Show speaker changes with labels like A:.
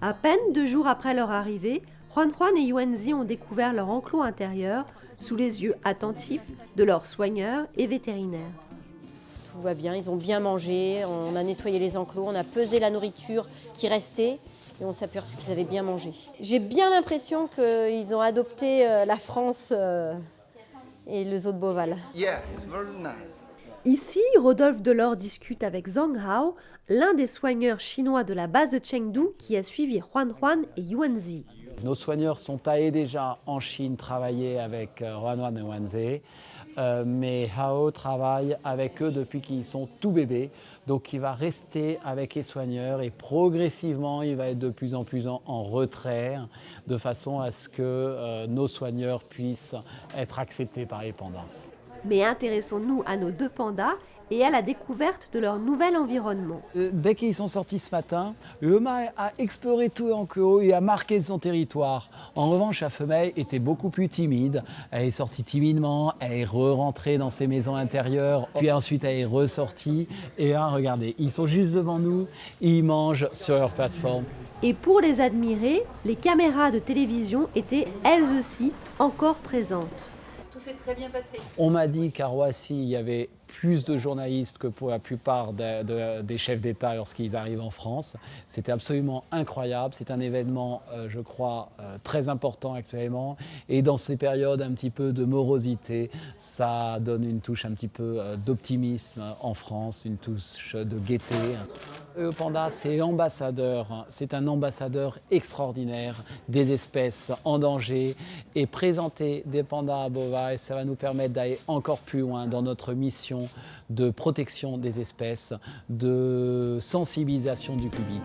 A: À peine 2 jours après leur arrivée, Juan Juan et Yuanzi ont découvert leur enclos intérieur sous les yeux attentifs de leurs soigneurs et vétérinaires.
B: Tout va bien, ils ont bien mangé, on a nettoyé les enclos, on a pesé la nourriture qui restait et on s'est aperçu qu'ils avaient bien mangé. J'ai bien l'impression qu'ils ont adopté la France et le zoo de Beauval.
C: Yeah, it's very nice.
A: Ici, Rodolphe Delors discute avec Zhang Hao, l'un des soigneurs chinois de la base de Chengdu qui a suivi Juan Juan et Yuanzi.
D: Nos soigneurs sont allés déjà en Chine travailler avec Juan Juan et Yuanzi, mais Hao travaille avec eux depuis qu'ils sont tout bébés. Donc il va rester avec les soigneurs et progressivement il va être de plus en plus en retrait de façon à ce que nos soigneurs puissent être acceptés par les pandas.
A: Mais intéressons-nous à nos 2 pandas et à la découverte de leur nouvel environnement.
D: Dès qu'ils sont sortis ce matin, le mâle a exploré tout l'enclos et a marqué son territoire. En revanche, la femelle était beaucoup plus timide. Elle est sortie timidement, elle est re-rentrée dans ses maisons intérieures, puis ensuite elle est ressortie. Et là, regardez, ils sont juste devant nous, ils mangent sur leur plateforme.
A: Et pour les admirer, les caméras de télévision étaient elles aussi encore présentes.
E: Tout s'est très bien passé.
D: On m'a dit qu'à Roissy, il y avait plus de journalistes que pour la plupart des chefs d'État lorsqu'ils arrivent en France. C'était absolument incroyable. C'est un événement, je crois, très important actuellement. Et dans ces périodes un petit peu de morosité, ça donne une touche un petit peu d'optimisme en France, une touche de gaieté. Le panda, c'est l'ambassadeur. C'est un ambassadeur extraordinaire des espèces en danger. Et présenter des pandas à Beauval, ça va nous permettre d'aller encore plus loin dans notre mission de protection des espèces, de sensibilisation du public.